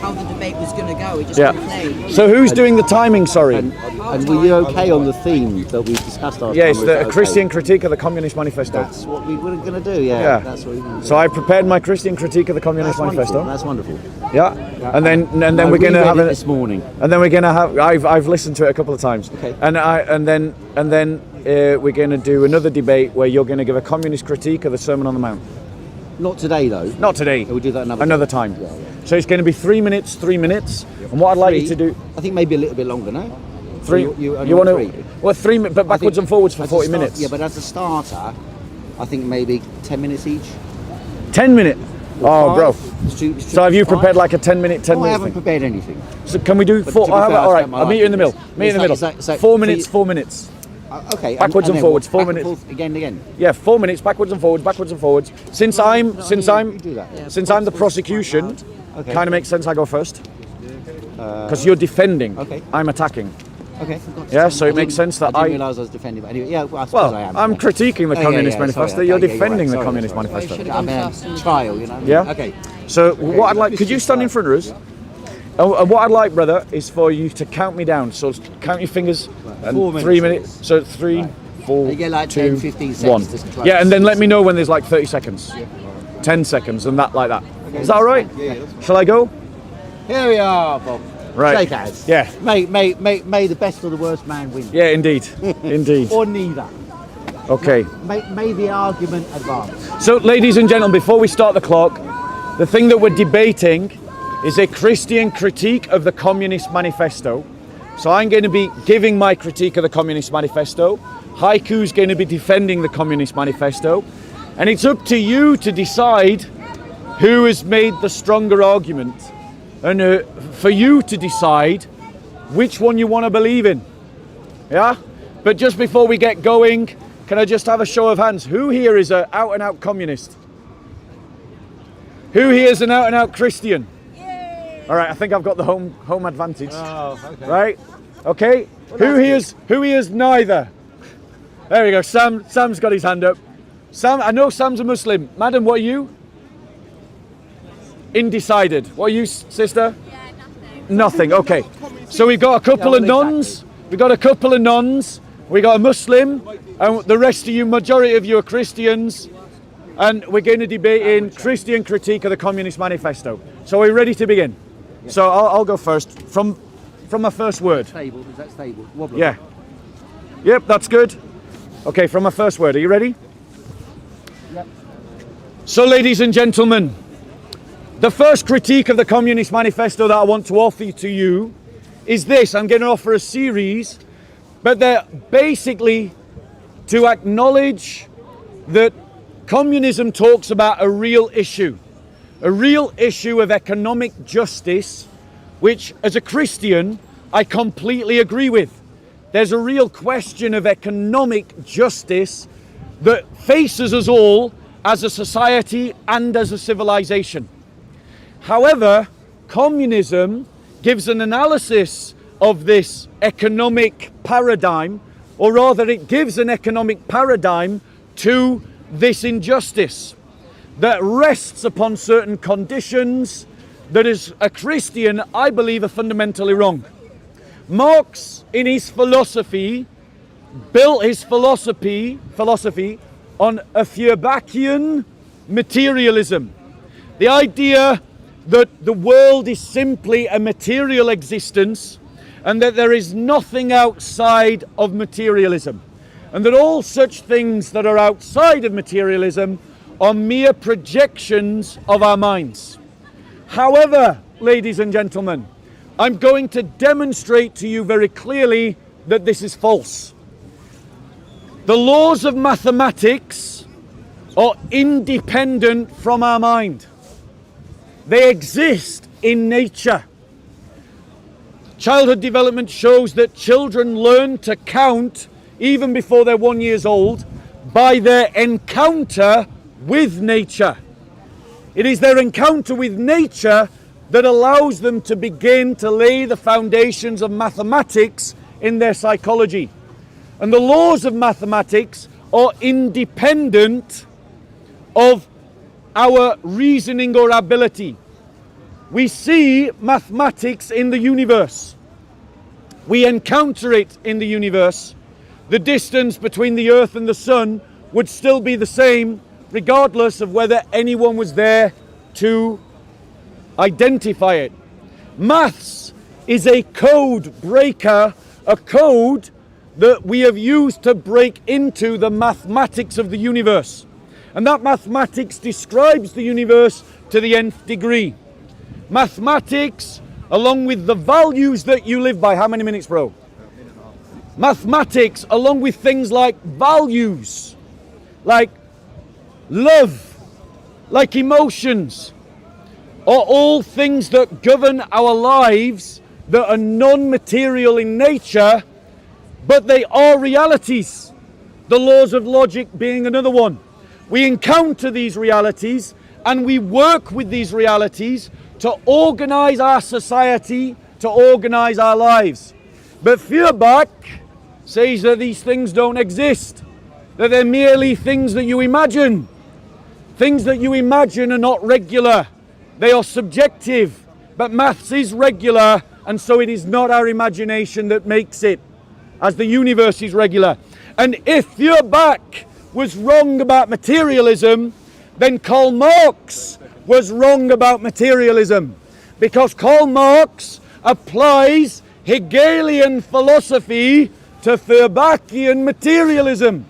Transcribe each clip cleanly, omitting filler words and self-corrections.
how the debate was going to go. It just Yeah. played. So who's doing the timing, sorry? And were you okay on the theme that we discussed last Yeah, time? it's the Christian critique of the Communist Manifesto. That's what we were going to do, yeah. Yeah. That's what we were going to do. So I prepared my Christian critique of the Communist That's Manifesto. wonderful. Yeah. And then I we're going to reread have it it this morning. And then we're going to have I've listened to it a couple of times. Okay. And then we're going to do another debate where you're going to give a communist critique of the Sermon on the Mount. Not today, though. Not today. We'll do that another time. Yeah. So it's going to be 3 minutes, 3 minutes. And what I'd like you to do, I think maybe a little bit longer, no? three. You want three? to? Well, 3 minutes, but backwards and forwards for 40 minutes. Yeah, but as a starter, I think maybe 10 minutes each. 10 minutes. Oh, bro. So have you prepared like a 10 minute I haven't thing? prepared anything. So can we do But four? to be fair, All I right, spent my I'll meet you in the life middle. doing Meet in the this. middle. So 4 for minutes, you- 4 minutes. Okay. Backwards and then forwards, what? 4 Back and minutes. forth, again and again. Yeah, 4 minutes, backwards and forwards, backwards and forwards. Since I'm you do that. Yeah. since I'm the prosecution, Okay. kind of makes sense I go first. Because you're defending, Okay. I'm attacking. Okay. Yeah, so it makes sense that I I. didn't realise I was defending. But anyway, yeah, well, I suppose I Well, am. I'm yeah. critiquing the Oh, yeah, Communist yeah, Manifesto. sorry, You're okay, yeah, defending right, the sorry, Communist sorry. Manifesto. Should've I'm gone first a and- trial, you know. Yeah. Okay. So what I'd like, could you stand in front of us? And what I'd like, brother, is for you to count me down. So count your fingers. And 4 3 minutes. minutes. So 3, 4, You get like 2, 10, 15 1. seconds to close. Yeah, and then let me know when there's like 30 seconds. 10 seconds and that like that. Is that all right? Yeah. Shall I go? Here we are, Bob. Right. Shake hands. Yeah. May the best or the worst man win. Yeah, indeed. Indeed. Or neither. Okay. May the argument advance. So, ladies and gentlemen, before we start the clock, the thing that we're debating is a Christian critique of the Communist Manifesto. So I'm going to be giving my critique of the Communist Manifesto. Heiko's going to be defending the Communist Manifesto. And it's up to you to decide who has made the stronger argument. And for you to decide which one you want to believe in. Yeah? But just before we get going, can I just have a show of hands? Who here is an out-and-out communist? Who here is an out-and-out Christian? Yay! All right, I think I've got the home advantage. Oh, okay. Right? Okay. Who here's neither? There we go. Sam's got his hand up. Sam, I know Sam's a Muslim. Madam, what are you? Indecided. What are you, sister? Yeah, nothing. Nothing. Okay. So we've got a couple of nuns. We've got a couple of nuns. We got a Muslim, and the rest of you, majority of you, are Christians. And we're going to debate in Christian critique of the Communist Manifesto. So are we ready to begin? Yeah. So I'll go first from my first word. Stable. Is that stable? Wobbler. Yeah. Yep, that's good. Okay, from my first word. Are you ready? Yep. So, ladies and gentlemen, the first critique of the Communist Manifesto that I want to offer to you is this. I'm going to offer a series, but they're basically to acknowledge that communism talks about a real issue of economic justice, which as a Christian, I completely agree with. There's a real question of economic justice that faces us all as a society and as a civilization. However, communism gives an analysis of this economic paradigm, or rather it gives an economic paradigm to this injustice that rests upon certain conditions that as a Christian I believe are fundamentally wrong. Marx, in his philosophy, built his philosophy on a Feuerbackian materialism. The idea that the world is simply a material existence and that there is nothing outside of materialism, and that all such things that are outside of materialism are mere projections of our minds. However, ladies and gentlemen, I'm going to demonstrate to you very clearly that this is false. The laws of mathematics are independent from our mind. They exist in nature. Childhood development shows that children learn to count even before they're 1 year old by their encounter with nature. It is their encounter with nature that allows them to begin to lay the foundations of mathematics in their psychology. And the laws of mathematics are independent of our reasoning or ability. We see mathematics in the universe. We encounter it in the universe. The distance between the Earth and the Sun would still be the same, regardless of whether anyone was there to identify it. Maths is a code breaker, a code that we have used to break into the mathematics of the universe. And that mathematics describes the universe to the nth degree. Mathematics, along with the values that you live by. How many minutes, bro? Mathematics, along with things like values, like love, like emotions, are all things that govern our lives that are non-material in nature, but they are realities. The laws of logic being another one. We encounter these realities and we work with these realities to organize our society, to organize our lives. But Feuerbach says that these things don't exist, that they're merely things that you imagine. Things that you imagine are not regular, they are subjective, but maths is regular, and so it is not our imagination that makes it, as the universe is regular. And if Feuerbach was wrong about materialism, then Karl Marx was wrong about materialism, because Karl Marx applies Hegelian philosophy to Feuerbachian materialism.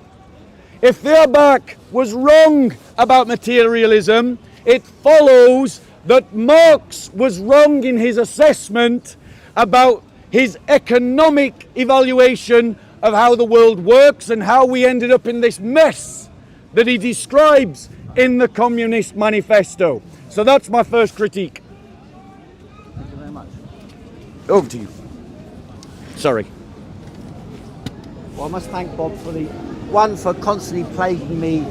If Feuerbach was wrong about materialism, it follows that Marx was wrong in his assessment about his economic evaluation of how the world works and how we ended up in this mess that he describes in the Communist Manifesto. So that's my first critique. Thank you very much. Over to you. Sorry. Well, I must thank Bob for for constantly plaguing me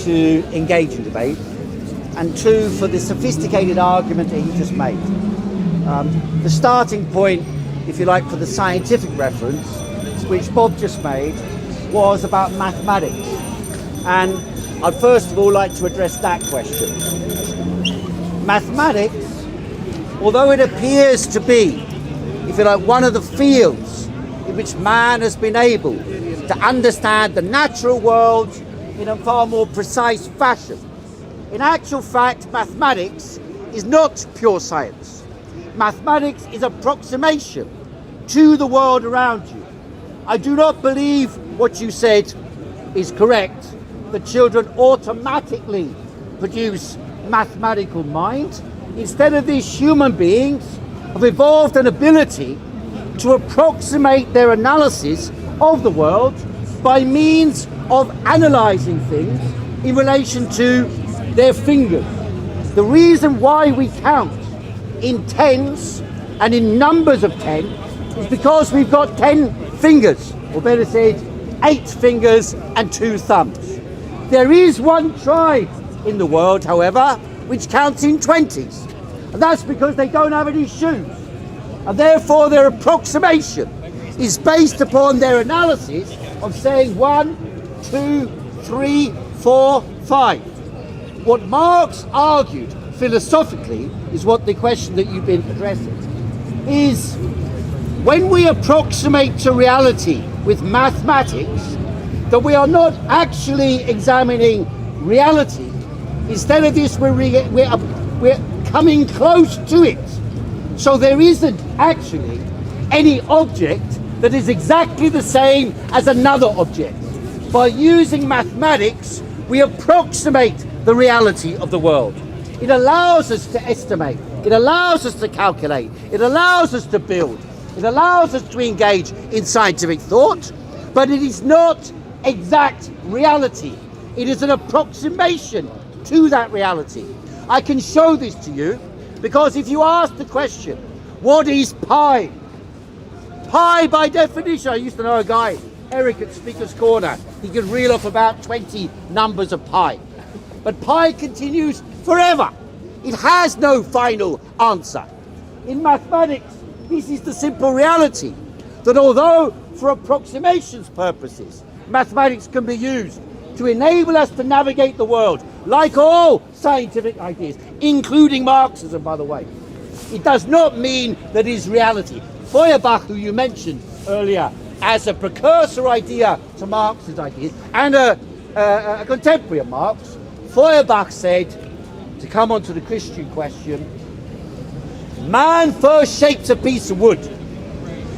to engage in debate, and two, for the sophisticated argument that he just made. The starting point, if you like, for the scientific reference, which Bob just made, was about mathematics. And I'd first of all like to address that question. Mathematics, although it appears to be, if you like, one of the fields in which man has been able to understand the natural world in a far more precise fashion, in actual fact, mathematics is not pure science. Mathematics is approximation to the world around you. I do not believe what you said is correct, that children automatically produce mathematical mind. Instead of these human beings have evolved an ability to approximate their analysis of the world by means of analysing things in relation to their fingers. The reason why we count in tens and in numbers of 10 is because we've got 10 fingers, or better said, 8 fingers and 2 thumbs. There is one tribe in the world, however, which counts in 20s, and that's because they don't have any shoes, and therefore their approximation is based upon their analysis of saying 1, 2, 3, 4, 5. What Marx argued philosophically is what the question that you've been addressing is: when we approximate to reality with mathematics, that we are not actually examining reality. Instead of this, we're coming close to it. So there isn't actually any object that is exactly the same as another object. By using mathematics, we approximate the reality of the world. It allows us to estimate, it allows us to calculate, it allows us to build, it allows us to engage in scientific thought, but it is not exact reality. It is an approximation to that reality. I can show this to you because if you ask the question, what is pi? Pi, by definition, I used to know a guy, Eric at Speaker's Corner, he could reel off about 20 numbers of pi. But pi continues forever. It has no final answer. In mathematics, this is the simple reality, that although for approximations purposes, mathematics can be used to enable us to navigate the world, like all scientific ideas, including Marxism, by the way. It does not mean that it is reality. Feuerbach, who you mentioned earlier, as a precursor idea to Marx's ideas, and a contemporary of Marx, Feuerbach said, to come on to the Christian question, man first shapes a piece of wood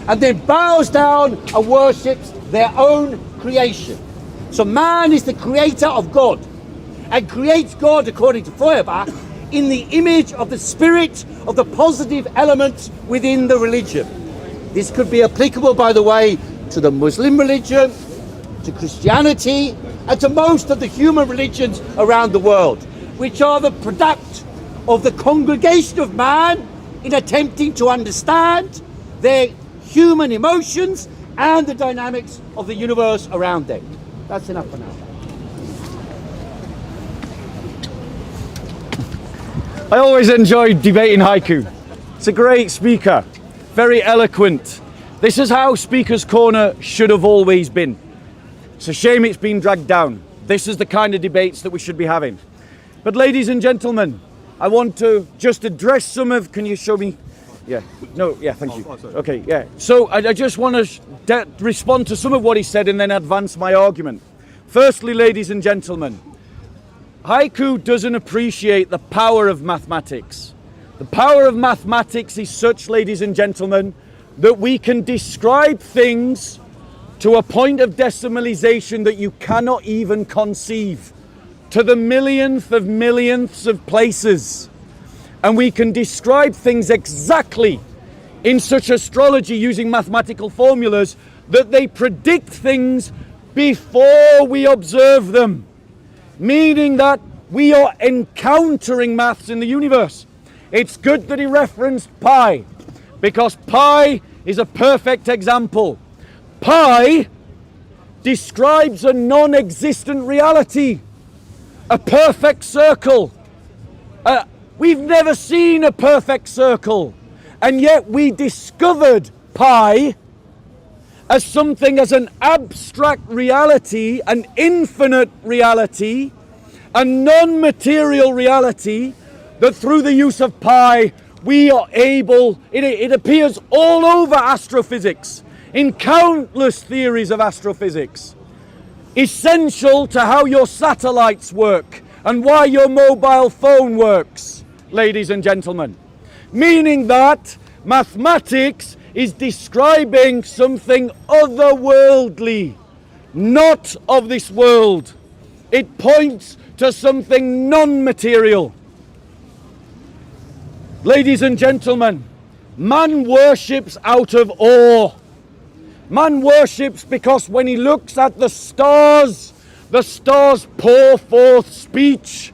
and then bows down and worships their own creation. So man is the creator of God and creates God, according to Feuerbach, in the image of the spirit of the positive elements within the religion. This could be applicable, by the way, to the Muslim religion, to Christianity, and to most of the human religions around the world, which are the product of the congregation of man in attempting to understand their human emotions and the dynamics of the universe around them. That's enough for now. I always enjoyed debating Heiko. It's a great speaker, very eloquent. This is how Speaker's Corner should have always been. It's a shame it's been dragged down. This is the kind of debates that we should be having. But ladies and gentlemen, I want to just address some of, can you show me? Yeah, no, yeah, thank you. Okay, yeah. So I just want to respond to some of what he said and then advance my argument. Firstly, ladies and gentlemen, Heiko doesn't appreciate the power of mathematics. The power of mathematics is such, ladies and gentlemen, that we can describe things to a point of decimalization that you cannot even conceive, to the millionth of millionths of places. And we can describe things exactly in such astrology using mathematical formulas that they predict things before we observe them. Meaning that we are encountering maths in the universe. It's good that he referenced pi, because pi is a perfect example. Pi describes a non-existent reality, a perfect circle. We've never seen a perfect circle, and yet we discovered pi as something, as an abstract reality, an infinite reality, a non-material reality, that through the use of pi we are able, it appears all over astrophysics, in countless theories of astrophysics, essential to how your satellites work and why your mobile phone works, ladies and gentlemen. Meaning that mathematics is describing something otherworldly, not of this world. It points to something non-material. Ladies and gentlemen, man worships out of awe. Man worships because when he looks at the stars pour forth speech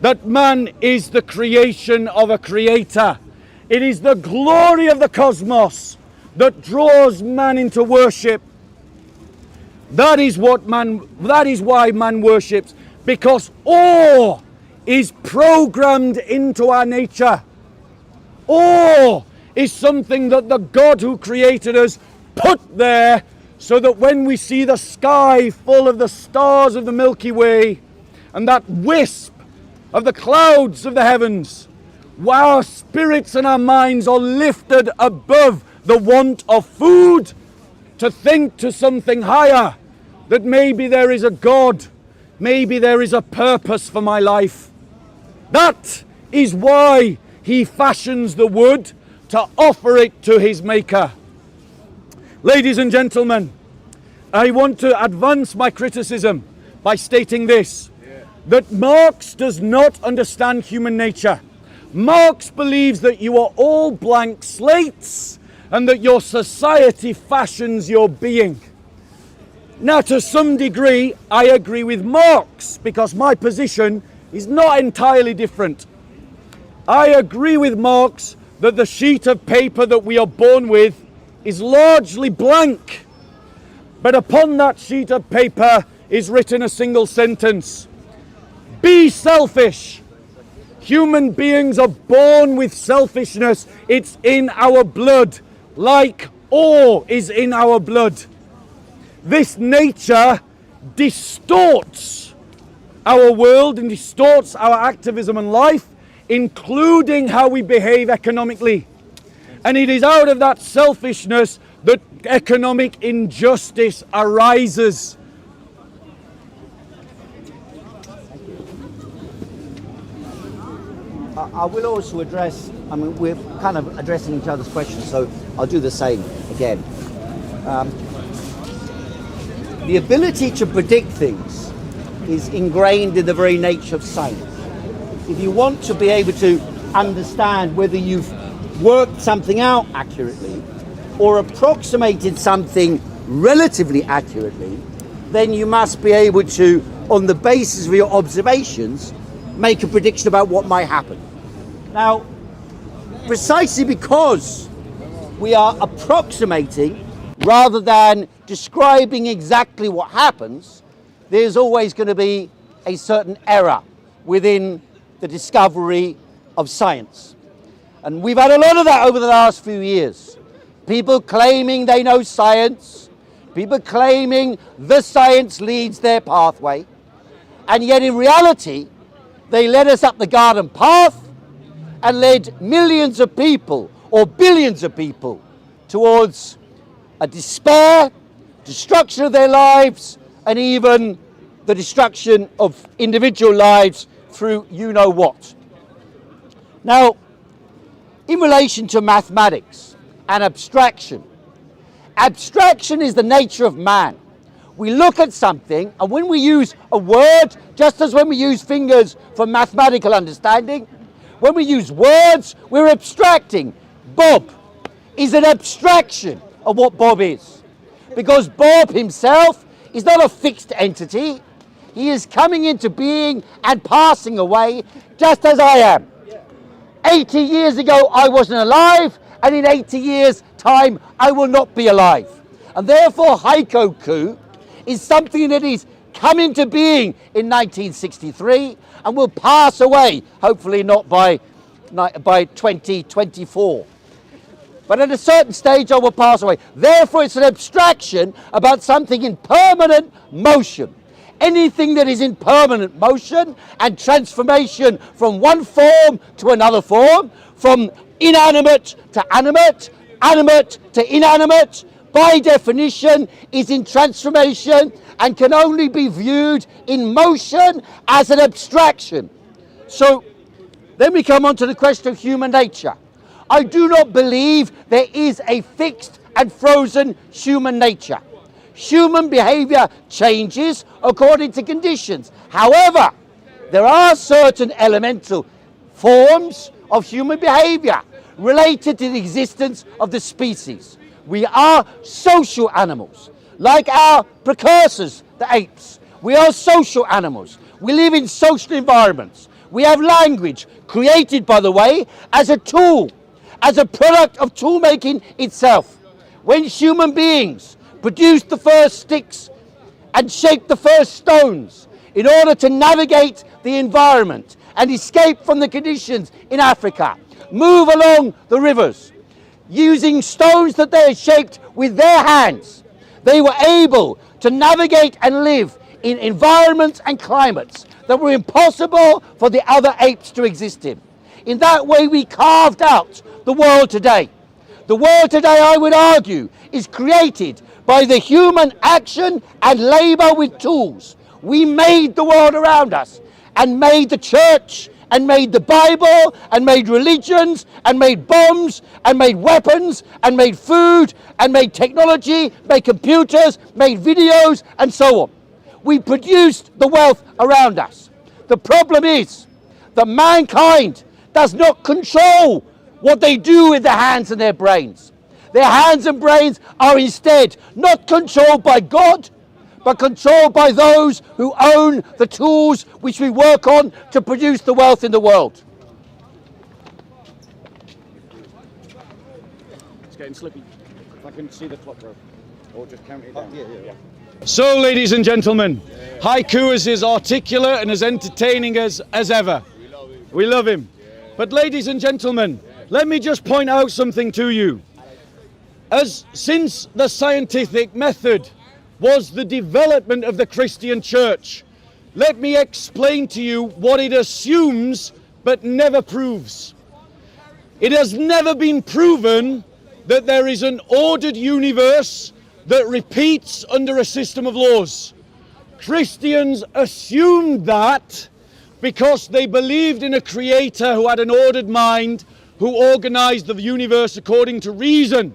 that man is the creation of a creator. It is the glory of the cosmos that draws man into worship. That is why man worships, because awe is programmed into our nature. Awe is something that the God who created us put there, so that when we see the sky full of the stars of the Milky Way and that wisp of the clouds of the heavens, our spirits and our minds are lifted above the want of food to think to something higher, that maybe there is a God, maybe there is a purpose for my life. That is why he fashions the wood to offer it to his maker. Ladies and gentlemen, I want to advance my criticism by stating this, that Marx does not understand human nature. Marx believes that you are all blank slates and that your society fashions your being. Now, to some degree, I agree with Marx, because my position is not entirely different. I agree with Marx that the sheet of paper that we are born with is largely blank. But upon that sheet of paper is written a single sentence: be selfish. Human beings are born with selfishness. It's in our blood, like awe is in our blood. This nature distorts our world and distorts our activism and life including how we behave economically. And it is out of that selfishness that economic injustice arises. I will also address, I mean, we're kind of addressing each other's questions, so I'll do the same again. The ability to predict things is ingrained in the very nature of science. If you want to be able to understand whether you've worked something out accurately or approximated something relatively accurately, then you must be able to, on the basis of your observations, make a prediction about what might happen. Now, precisely because we are approximating rather than describing exactly what happens, there's always going to be a certain error within the discovery of science. And we've had a lot of that over the last few years. People claiming they know science, people claiming the science leads their pathway, and yet in reality, they led us up the garden path and led millions of people or billions of people towards a despair, destruction of their lives, and even the destruction of individual lives through you know what. Now, in relation to mathematics and abstraction, abstraction is the nature of man. We look at something, and when we use a word, just as when we use fingers for mathematical understanding, when we use words, we're abstracting. Bob is an abstraction of what Bob is. Because Bob himself is not a fixed entity. He is coming into being and passing away just as I am. 80 years ago, I wasn't alive, and in 80 years' time, I will not be alive. And therefore, Heiko Khoo is something that is come into being in 1963 and will pass away, hopefully not by 2024. But at a certain stage I will pass away. Therefore it's an abstraction about something in permanent motion. Anything that is in permanent motion and transformation from one form to another form, from inanimate to animate, animate to inanimate, by definition is in transformation and can only be viewed in motion as an abstraction. So then we come on to the question of human nature. I do not believe there is a fixed and frozen human nature. Human behavior changes according to conditions. However, there are certain elemental forms of human behavior related to the existence of the species. We are social animals, like our precursors, the apes. We are social animals. We live in social environments. We have language, created, by the way, as a tool, as a product of tool making itself. When human beings produced the first sticks and shaped the first stones in order to navigate the environment and escape from the conditions in Africa, move along the rivers, using stones that they had shaped with their hands, they were able to navigate and live in environments and climates that were impossible for the other apes to exist in. In that way, we carved out the world today. The world today, I would argue, is created by the human action and labor with tools. We made the world around us and made the church and made the Bible and made religions and made bombs and made weapons and made food and made technology, made computers, made videos and so on. We produced the wealth around us. The problem is that mankind does not control what they do with their hands and their brains. Their hands and brains are instead not controlled by God, but controlled by those who own the tools which we work on to produce the wealth in the world. It's getting slippy. If I can see the clock, bro. Or just count it down. Yeah. So, ladies and gentlemen, Heiko is as articulate and as entertaining as ever. We love him. But ladies and gentlemen, let me just point out something to you. Since the scientific method was the development of the Christian church, let me explain to you what it assumes but never proves. It has never been proven that there is an ordered universe that repeats under a system of laws. Christians assumed that because they believed in a creator who had an ordered mind, who organized the universe according to reason,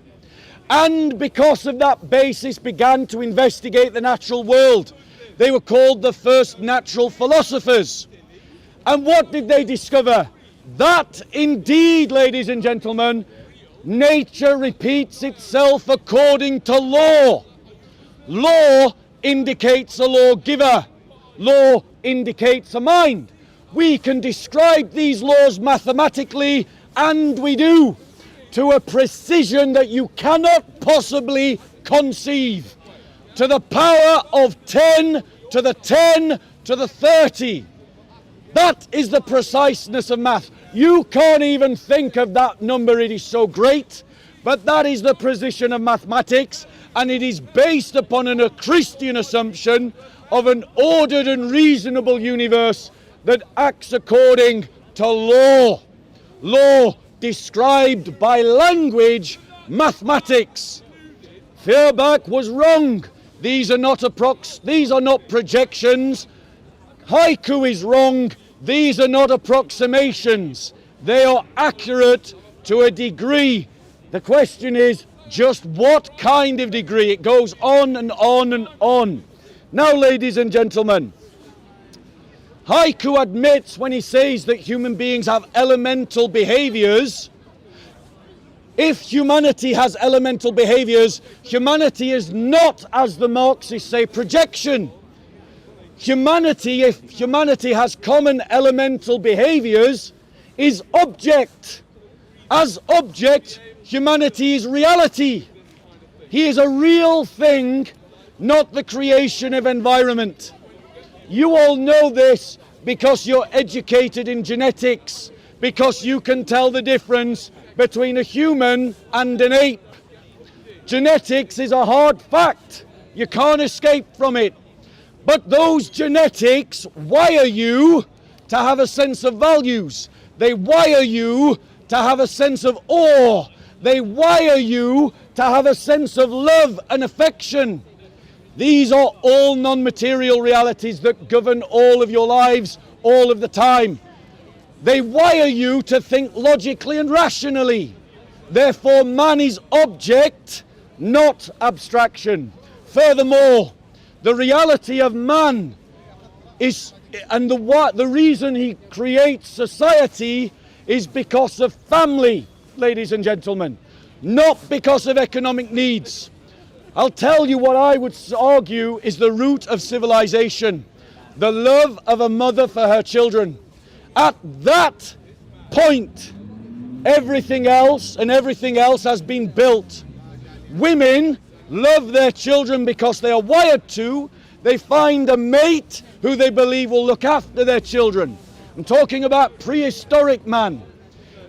and because of that basis began to investigate the natural world. They were called the first natural philosophers. And what did they discover? That indeed, ladies and gentlemen, nature repeats itself according to law. Law indicates a lawgiver. Law indicates a mind. We can describe these laws mathematically, and we do, to a precision that you cannot possibly conceive. To the power of 10 to the 10 to the 30. That is the preciseness of math. You can't even think of that number, it is so great. But that is the precision of mathematics, and it is based upon a Christian assumption of an ordered and reasonable universe that acts according to law. Law described by language, mathematics. Feuerbach was wrong. These are not projections. Heiko is wrong. These are not approximations. They are accurate to a degree. The question is just what kind of degree. It goes on and on and on. Now, ladies and gentlemen, Heiko admits when he says that human beings have elemental behaviors. If humanity has elemental behaviors, humanity is not, as the Marxists say, projection. Humanity, if humanity has common elemental behaviors, is object. As object, humanity is reality. He is a real thing, not the creation of environment. You all know this because you're educated in genetics, because you can tell the difference between a human and an ape. Genetics is a hard fact. You can't escape from it. But those genetics wire you to have a sense of values. They wire you to have a sense of awe. They wire you to have a sense of love and affection. These are all non-material realities that govern all of your lives, all of the time. They wire you to think logically and rationally. Therefore, man is object, not abstraction. Furthermore, the reality of man is, and the reason he creates society is because of family, ladies and gentlemen, not because of economic needs. I'll tell you what I would argue is the root of civilization, the love of a mother for her children. At that point, everything else has been built. Women love their children because they are wired to. They find a mate who they believe will look after their children. I'm talking about prehistoric man.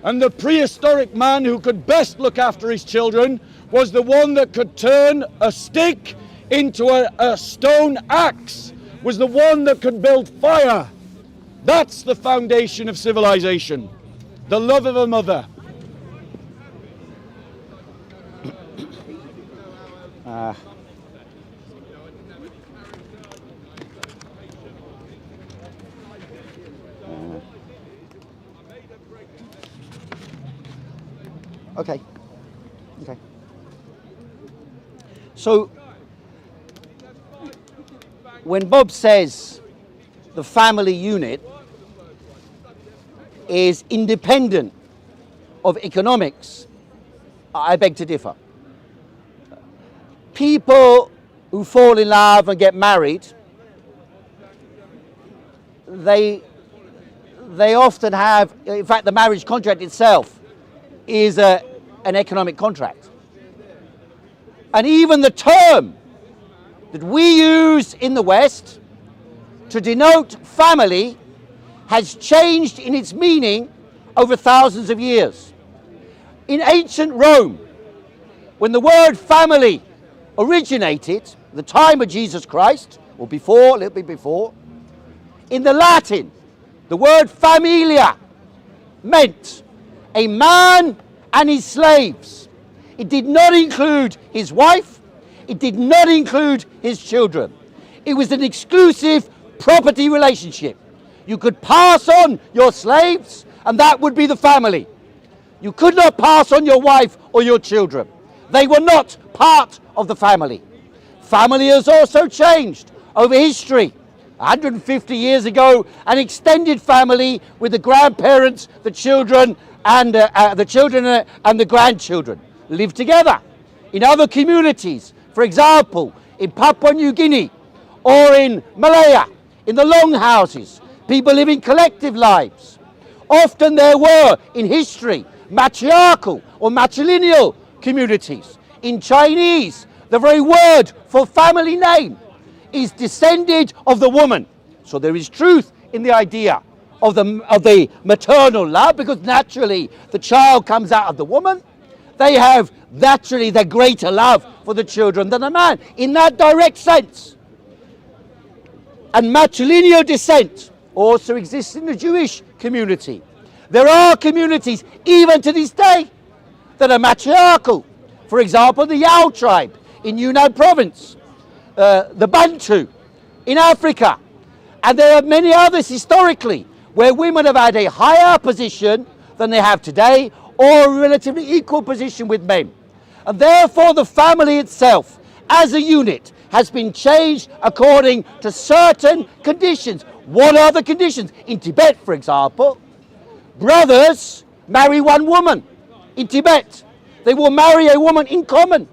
And the prehistoric man who could best look after his children was the one that could turn a stick into a stone axe, was the one that could build fire. That's the foundation of civilization, the love of a mother. Okay. So, when Bob says the family unit is independent of economics, I beg to differ. People who fall in love and get married, they often have, in fact, the marriage contract itself is an economic contract. And even the term that we use in the West to denote family has changed in its meaning over thousands of years. In ancient Rome, when the word family originated, the time of Jesus Christ, or before, a little bit before, in the Latin, the word familia meant a man and his slaves. It did not include his wife. It did not include his children. It was an exclusive property relationship. You could pass on your slaves, and that would be the family. You could not pass on your wife or your children. They were not part of the family. Family has also changed over history. 150 years ago, an extended family with the grandparents, the children, and the grandchildren lived together. In other communities, for example, in Papua New Guinea or in Malaya, in the longhouses, people living collective lives. Often there were, in history, matriarchal or matrilineal communities. In Chinese, the very word for family name is descended of the woman. So there is truth in the idea of the maternal love, because naturally the child comes out of the woman. They have naturally the greater love for the children than a man, in that direct sense. And matrilineal descent also exists in the Jewish community. There are communities, even to this day, that are matriarchal. For example, the Yao tribe in Yunnan province, the Bantu in Africa. And there are many others historically where women have had a higher position than they have today, or a relatively equal position with men. And therefore the family itself, as a unit, has been changed according to certain conditions. What are the conditions? In Tibet, for example, brothers marry one woman. In Tibet, they will marry a woman in common.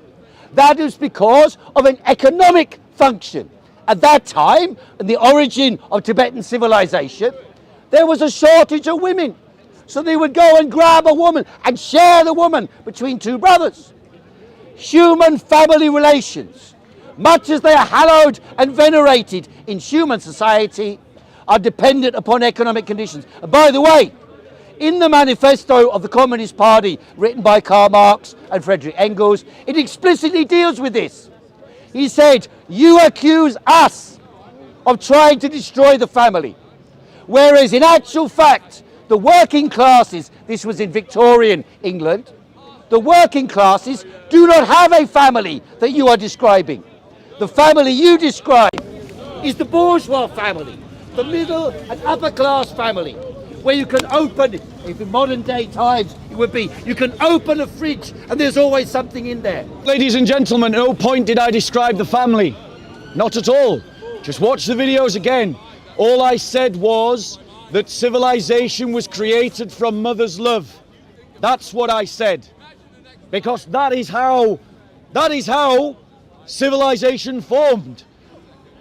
That is because of an economic function. At that time, in the origin of Tibetan civilization, there was a shortage of women. So they would go and grab a woman and share the woman between two brothers. Human family relations, much as they are hallowed and venerated in human society, are dependent upon economic conditions. And by the way, in the manifesto of the Communist Party, written by Karl Marx and Friedrich Engels, it explicitly deals with this. He said, you accuse us of trying to destroy the family. Whereas in actual fact, the working classes, this was in Victorian England, the working classes do not have a family that you are describing. The family you describe is the bourgeois family, the middle and upper class family, where you can open, if in modern day times it would be, you can open a fridge and there's always something in there. Ladies and gentlemen, at no point did I describe the family. Not at all. Just watch the videos again. All I said was that civilization was created from mother's love. That's what I said. Because that is how civilization formed.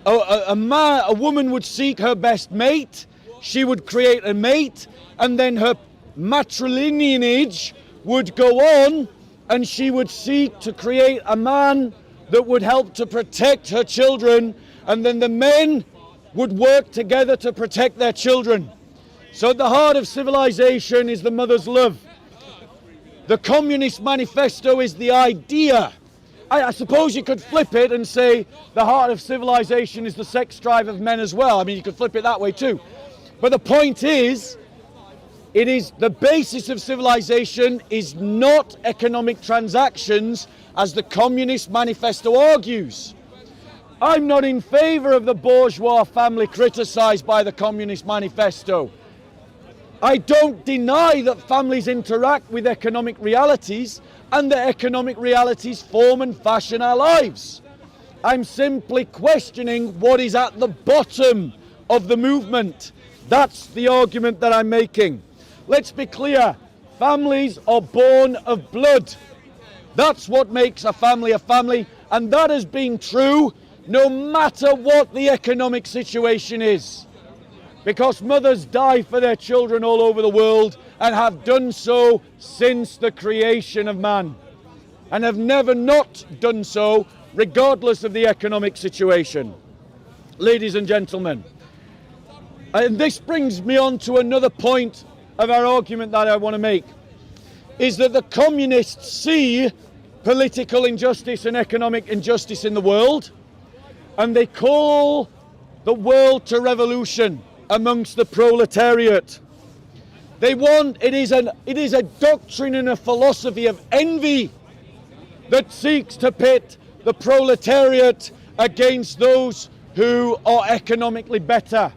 A woman would seek her best mate, she would create a mate, and then her matrilineage would go on, and she would seek to create a man that would help to protect her children, and then the men would work together to protect their children. So at the heart of civilization is the mother's love. The Communist Manifesto is the idea. I suppose you could flip it and say the heart of civilization is the sex drive of men as well. I mean, you could flip it that way too. But the point is, it is the basis of civilization is not economic transactions, as the Communist Manifesto argues. I'm not in favor of the bourgeois family criticized by the Communist Manifesto. I don't deny that families interact with economic realities, and that economic realities form and fashion our lives. I'm simply questioning what is at the bottom of the movement. That's the argument that I'm making. Let's be clear, families are born of blood. That's what makes a family, and that has been true no matter what the economic situation is. Because mothers die for their children all over the world, and have done so since the creation of man, and have never not done so regardless of the economic situation. Ladies and gentlemen, and this brings me on to another point of our argument that I want to make, is that the communists see political injustice and economic injustice in the world, and they call the world to revolution amongst the proletariat. It is a doctrine and a philosophy of envy that seeks to pit the proletariat against those who are economically better.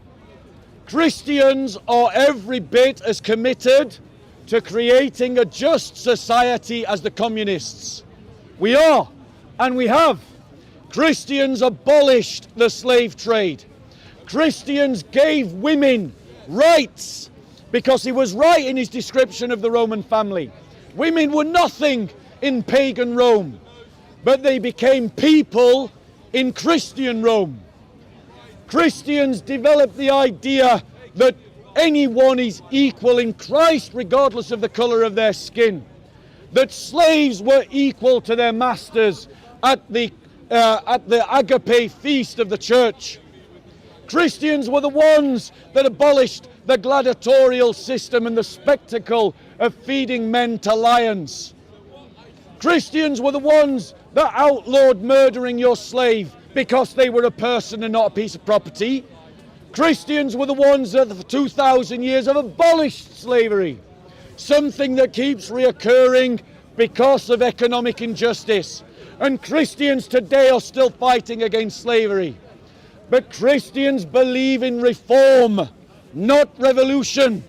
Christians are every bit as committed to creating a just society as the communists. We are, and we have. Christians abolished the slave trade. Christians gave women rights because he was right in his description of the Roman family. Women were nothing in pagan Rome, but they became people in Christian Rome. Christians developed the idea that anyone is equal in Christ regardless of the colour of their skin, that slaves were equal to their masters at the agape feast of the church. Christians were the ones that abolished the gladiatorial system and the spectacle of feeding men to lions. Christians were the ones that outlawed murdering your slave because they were a person and not a piece of property. Christians were the ones that for 2,000 years have abolished slavery, something that keeps reoccurring because of economic injustice. And Christians today are still fighting against slavery. But Christians believe in reform, not revolution,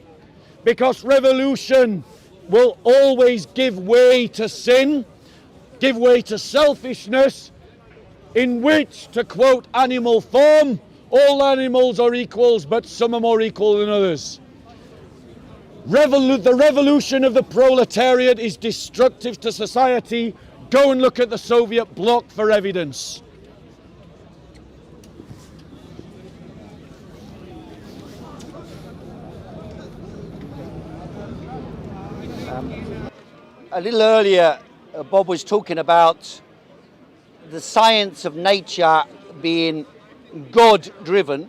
because revolution will always give way to sin, give way to selfishness, in which, to quote Animal Farm, all animals are equals, but some are more equal than others. The revolution of the proletariat is destructive to society. Go and look at the Soviet bloc for evidence. A little earlier, Bob was talking about the science of nature being God-driven,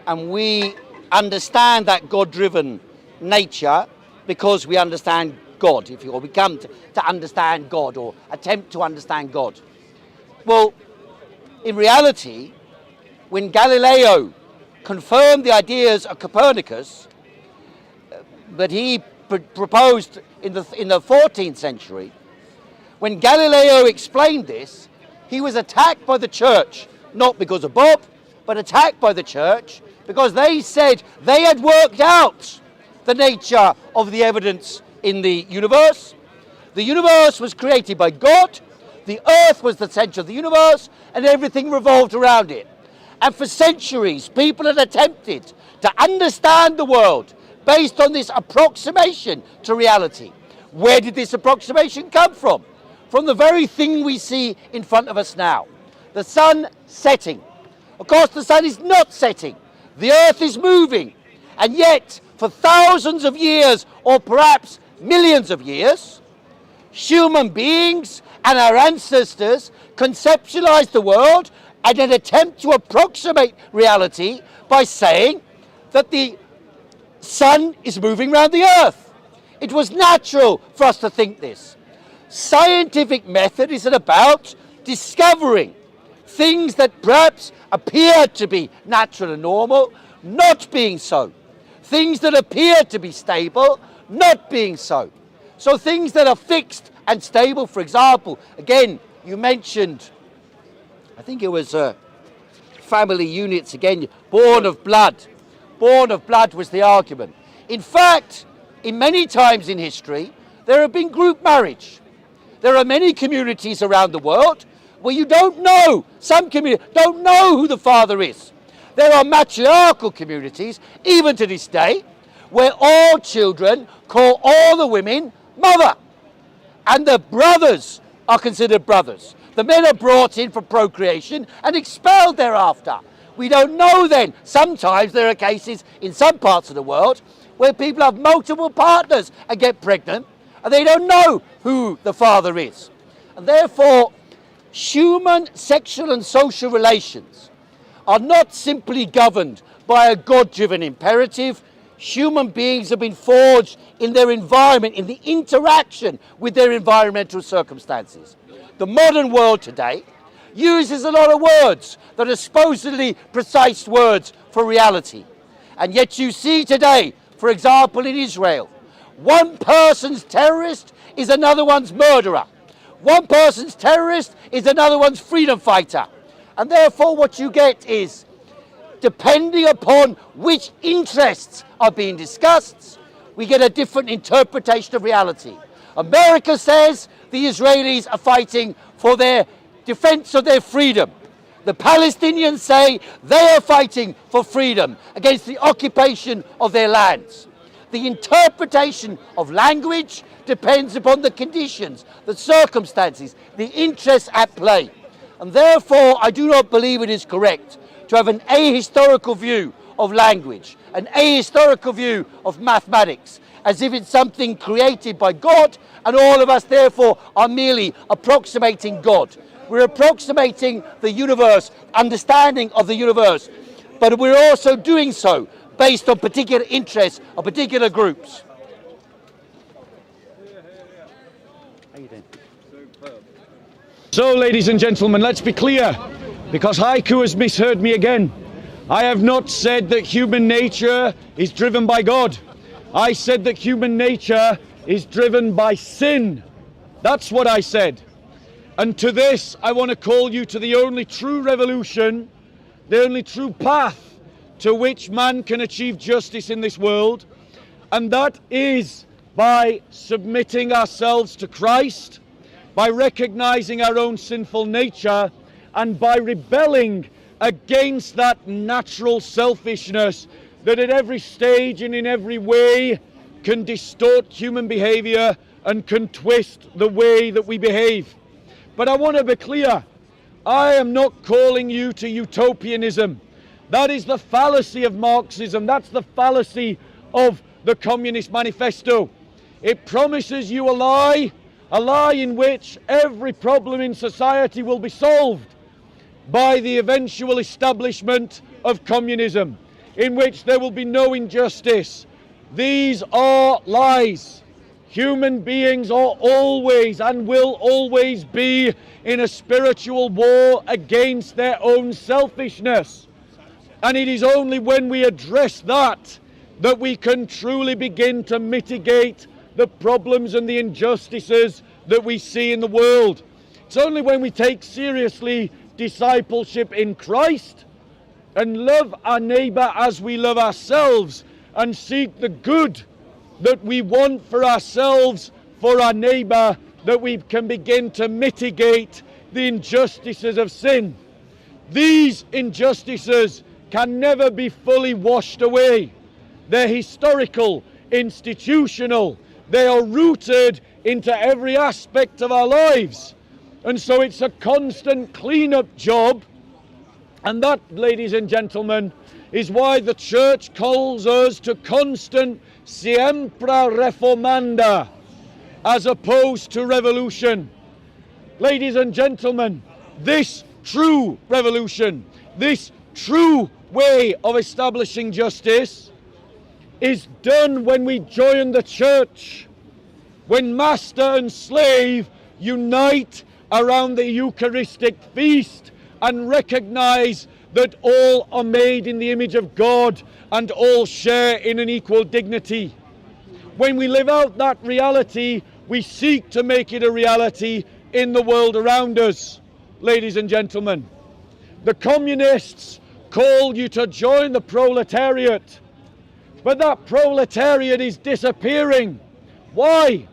and we understand that God-driven nature because we understand God, or we come to understand God or attempt to understand God. Well, in reality, when Galileo confirmed the ideas of Copernicus that he proposed in the 14th century, when Galileo explained this, he was attacked by the church, not because of Bob, but attacked by the church because they said they had worked out the nature of the evidence in the universe. The universe was created by God, the earth was the centre of the universe, and everything revolved around it. And for centuries, people had attempted to understand the world based on this approximation to reality. Where did this approximation come from? From the very thing we see in front of us now. The sun setting. Of course, the sun is not setting. The earth is moving. And yet, for thousands of years, or perhaps millions of years, human beings and our ancestors conceptualized the world in an attempt to approximate reality by saying that the sun is moving around the earth. It was natural for us to think this. Scientific method is about discovering things that perhaps appear to be natural and normal, not being so. Things that appear to be stable, not being so. So things that are fixed and stable, for example, again, you mentioned, I think it was family units again, born of blood. Born of blood was the argument. In fact, in many times in history, there have been group marriage. There are many communities around the world where you don't know, some communities don't know who the father is. There are matriarchal communities, even to this day, where all children call all the women mother. And the brothers are considered brothers. The men are brought in for procreation and expelled thereafter. We don't know then. Sometimes there are cases in some parts of the world where people have multiple partners and get pregnant and they don't know who the father is. And therefore, human sexual and social relations are not simply governed by a God-driven imperative. Human beings have been forged in their environment, in the interaction with their environmental circumstances. The modern world today uses a lot of words that are supposedly precise words for reality. And yet you see today, for example in Israel, one person's terrorist is another one's murderer. One person's terrorist is another one's freedom fighter. And therefore what you get is, depending upon which interests are being discussed, we get a different interpretation of reality. America says the Israelis are fighting for their defense of their freedom. The Palestinians say they are fighting for freedom against the occupation of their lands. The interpretation of language depends upon the conditions, the circumstances, the interests at play. And therefore, I do not believe it is correct to have an ahistorical view of language, an ahistorical view of mathematics, as if it's something created by God, and all of us therefore are merely approximating God. We're approximating the universe, understanding of the universe, but we're also doing so based on particular interests of particular groups. How you doing? So, ladies and gentlemen, let's be clear, because Heiko has misheard me again. I have not said that human nature is driven by God. I said that human nature is driven by sin. That's what I said. And to this, I want to call you to the only true revolution, the only true path to which man can achieve justice in this world, and that is by submitting ourselves to Christ, by recognizing our own sinful nature, and by rebelling against that natural selfishness that at every stage and in every way can distort human behavior and can twist the way that we behave. But I want to be clear, I am not calling you to utopianism. That is the fallacy of Marxism. That's the fallacy of the Communist Manifesto. It promises you a lie in which every problem in society will be solved by the eventual establishment of communism, in which there will be no injustice. These are lies. Human beings are always and will always be in a spiritual war against their own selfishness. And it is only when we address that that we can truly begin to mitigate the problems and the injustices that we see in the world. It's only when we take seriously discipleship in Christ and love our neighbor as we love ourselves and seek the good that we want for ourselves, for our neighbor, that we can begin to mitigate the injustices of sin. These injustices can never be fully washed away. They're historical, institutional. They are rooted into every aspect of our lives. And so it's a constant clean-up job. And that, ladies and gentlemen, is why the church calls us to constant siempre reformanda, as opposed to revolution. Ladies and gentlemen, this true revolution, this true way of establishing justice is done when we join the church, when master and slave unite around the Eucharistic feast and recognize that all are made in the image of God and all share in an equal dignity. When we live out that reality, we seek to make it a reality in the world around us. Ladies and gentlemen, the communists call you to join the proletariat, but that proletariat is disappearing. Why?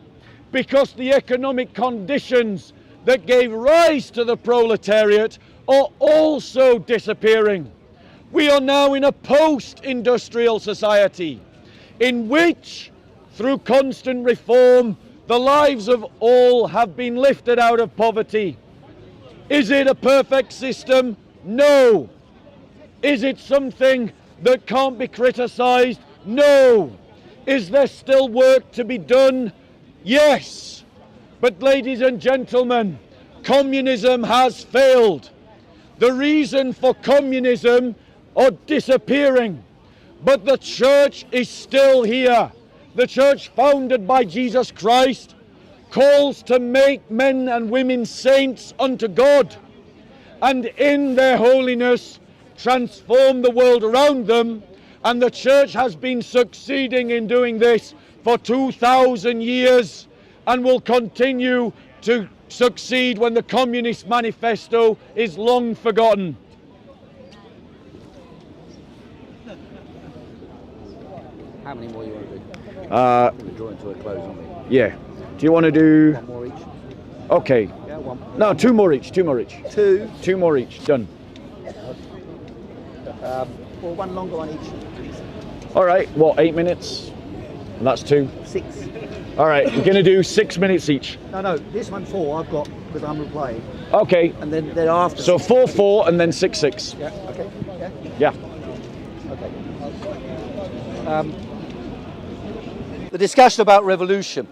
Because the economic conditions that gave rise to the proletariat are also disappearing. We are now in a post-industrial society in which, through constant reform, the lives of all have been lifted out of poverty. Is it a perfect system? No. Is it something that can't be criticized? No. Is there still work to be done? Yes. But ladies and gentlemen, communism has failed. The reason for communism are disappearing, but the church is still here. The church founded by Jesus Christ calls to make men and women saints unto God, and in their holiness transform the world around them. And the church has been succeeding in doing this for 2,000 years and will continue to succeed when the Communist Manifesto is long forgotten. How many more you want to do? Uh, We're drawing to a close, aren't we? yeah. Do you want to do... One more each? Okay. Yeah, one. No, two more each. Two. Two more each. Done. Or one longer one each. All right. What, 8 minutes? And that's 2. 6. All right. We're going to do 6 minutes each. No, this one 4 I've got because I'm replying. Okay. And then after. So 4, 4, and then 6, 6. Yeah, okay. Yeah. Okay. The discussion about revolution.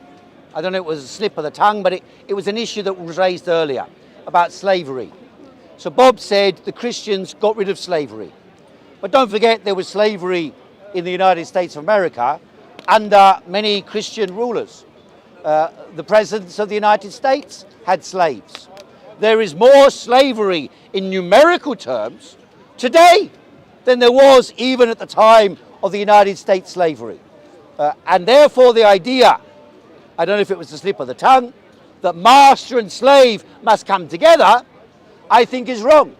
I don't know if it was a slip of the tongue, but it was an issue that was raised earlier about slavery. So Bob said the Christians got rid of slavery. But don't forget there was slavery in the United States of America under many Christian rulers. The presidents of the United States had slaves. There is more slavery in numerical terms today than there was even at the time of the United States slavery. And therefore the idea, I don't know if it was a slip of the tongue, that master and slave must come together, I think is wrong.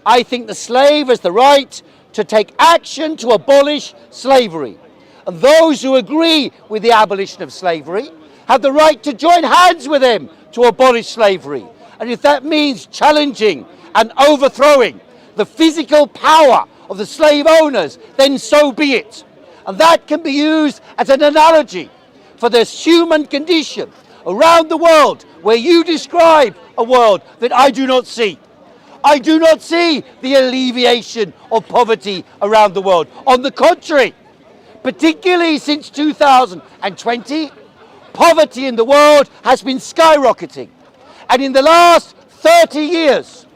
I think the slave has the right to take action to abolish slavery. And those who agree with the abolition of slavery have the right to join hands with them to abolish slavery. And if that means challenging and overthrowing the physical power of the slave owners, then so be it. And that can be used as an analogy for the human condition around the world where you describe a world that I do not see. I do not see the alleviation of poverty around the world. On the contrary, particularly since 2020, poverty in the world has been skyrocketing. And in the last 30 years,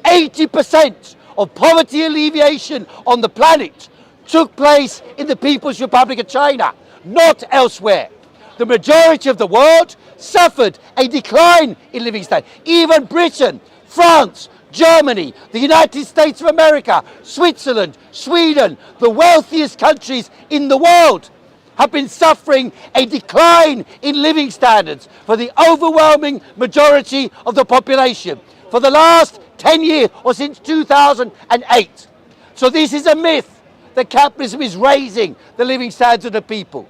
80% of poverty alleviation on the planet took place in the People's Republic of China, not elsewhere. The majority of the world suffered a decline in living standards. Even Britain, France, Germany, the United States of America, Switzerland, Sweden, the wealthiest countries in the world have been suffering a decline in living standards for the overwhelming majority of the population for the last 10 years or since 2008. So this is a myth that capitalism is raising the living standards of the people.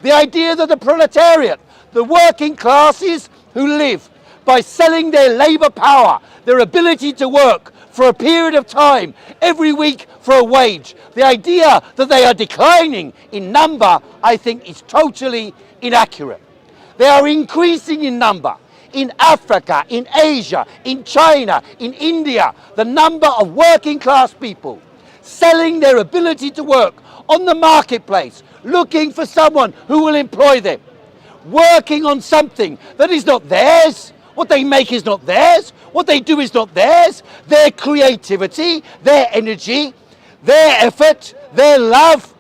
The idea that the proletariat, the working classes who live by selling their labour power, their ability to work for a period of time, every week for a wage, the idea that they are declining in number, I think is totally inaccurate. They are increasing in number. In Africa, in Asia, in China, in India, the number of working class people selling their ability to work on the marketplace, looking for someone who will employ them, working on something that is not theirs. What they make is not theirs. What they do is not theirs. Their creativity, their energy, their effort, their love,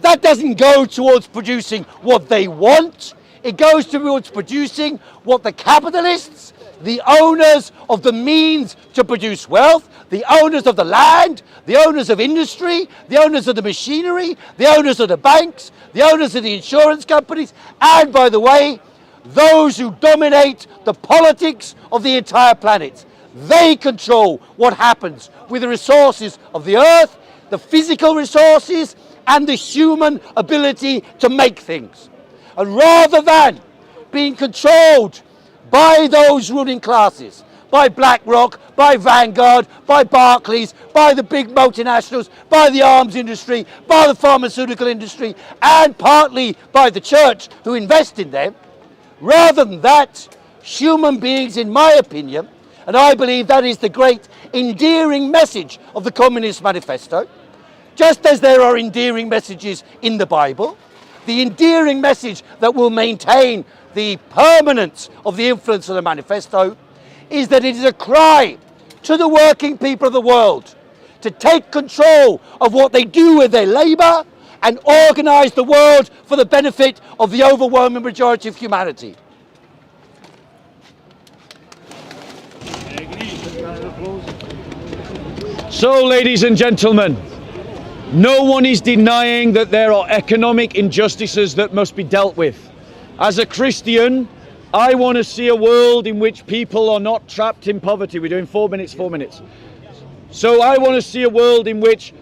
that doesn't go towards producing what they want. It goes towards producing what the capitalists, the owners of the means to produce wealth, the owners of the land, the owners of industry, the owners of the machinery, the owners of the banks, the owners of the insurance companies, and by the way, those who dominate the politics of the entire planet. They control what happens with the resources of the earth, the physical resources, and the human ability to make things. And rather than being controlled by those ruling classes, by BlackRock, by Vanguard, by Barclays, by the big multinationals, by the arms industry, by the pharmaceutical industry, and partly by the church who invest in them, rather than that, human beings, in my opinion, and I believe that is the great endearing message of the Communist Manifesto, just as there are endearing messages in the Bible, the endearing message that will maintain the permanence of the influence of the manifesto is that it is a cry to the working people of the world to take control of what they do with their labour and organise the world for the benefit of the overwhelming majority of humanity. So, ladies and gentlemen, No one is denying that there are economic injustices that must be dealt with. As a Christian, I want to see a world in which people are not trapped in poverty. We're doing 4 minutes, 4 minutes. So I want to see a world in which,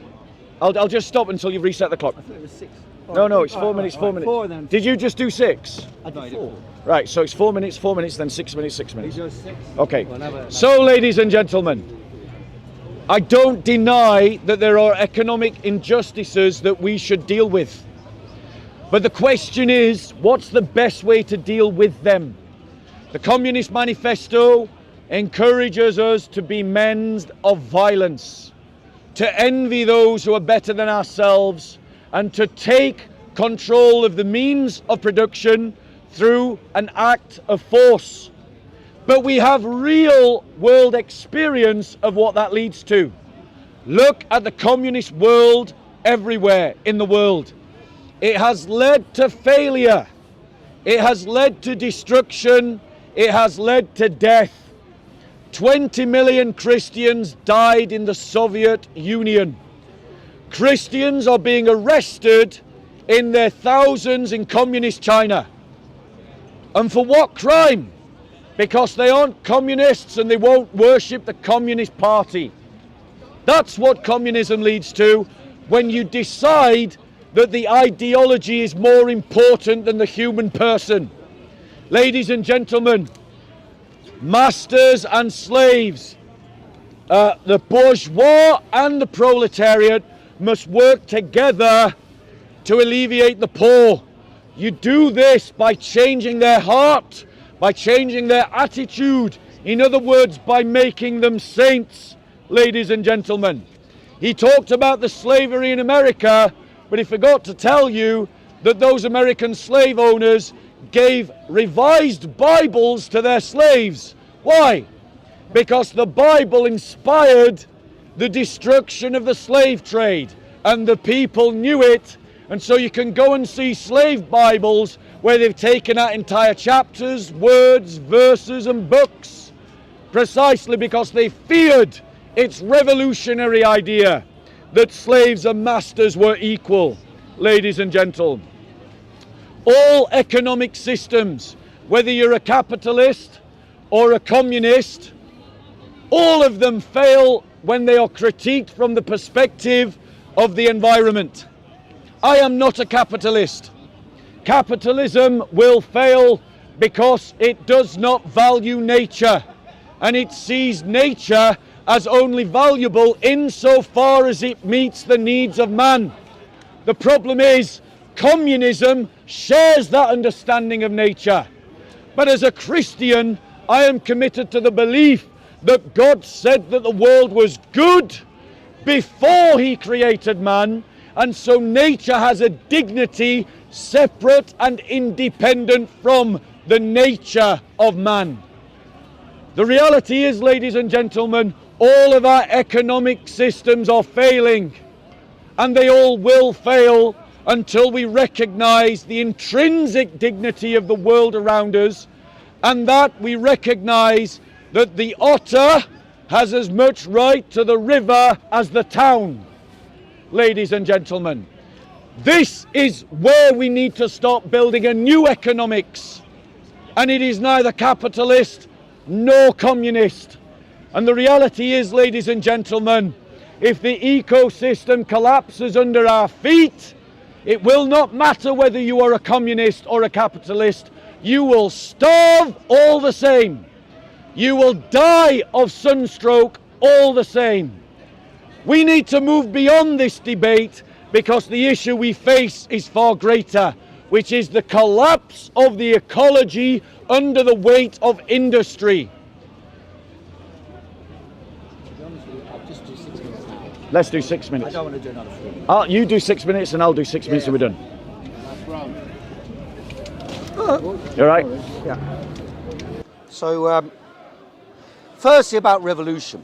I'll just stop until you've reset the clock. I thought it was 6. No, it's 4 minutes, 4 minutes. 4 then. Did you just do 6? I did 4. Right, so it's 4 minutes, 4 minutes, then 6 minutes, 6 minutes. He does 6. Okay, Well, so ladies and gentlemen, I don't deny that there are economic injustices that we should deal with. But the question is, what's the best way to deal with them? The Communist Manifesto encourages us to be men of violence, to envy those who are better than ourselves, and to take control of the means of production through an act of force. But we have real world experience of what that leads to. Look at the communist world everywhere in the world. It has led to failure. It has led to destruction. It has led to death. 20 million Christians died in the Soviet Union. Christians are being arrested in their thousands in communist China. And for what crime? Because they aren't communists and they won't worship the Communist Party. That's what communism leads to, when you decide that the ideology is more important than the human person. Ladies and gentlemen, masters and slaves, the bourgeois and the proletariat must work together to alleviate the poor. You do this by changing their heart, by changing their attitude. In other words, by making them saints, ladies and gentlemen. He talked about the slavery in America, but he forgot to tell you that those American slave owners gave revised Bibles to their slaves. Why? Because the Bible inspired the destruction of the slave trade, and the people knew it. And so you can go and see slave Bibles where they've taken out entire chapters, words, verses and books, precisely because they feared its revolutionary idea that slaves and masters were equal. Ladies and gentlemen, all economic systems, whether you're a capitalist or a communist, all of them fail when they are critiqued from the perspective of the environment. I am not a capitalist. Capitalism will fail because it does not value nature, and it sees nature as only valuable insofar as it meets the needs of man. The problem is, communism shares that understanding of nature. But as a Christian, I am committed to the belief that God said that the world was good before he created man, and so nature has a dignity separate and independent from the nature of man. The reality is, ladies and gentlemen, all of our economic systems are failing, and they all will fail until we recognize the intrinsic dignity of the world around us, and that we recognize that the otter has as much right to the river as the town. Ladies and gentlemen, this is where we need to start building a new economics, and it is neither capitalist nor communist. And the reality is, ladies and gentlemen, if the ecosystem collapses under our feet, it will not matter whether you are a communist or a capitalist. You will starve all the same. You will die of sunstroke all the same. We need to move beyond this debate, because the issue we face is far greater, which is the collapse of the ecology under the weight of industry. I'll just do 6 minutes now. Let's do 6 minutes. I don't want to do another 4 minutes. You do 6 minutes and I'll do 6 minutes and we're done. You all right? Yeah. So, firstly about revolution.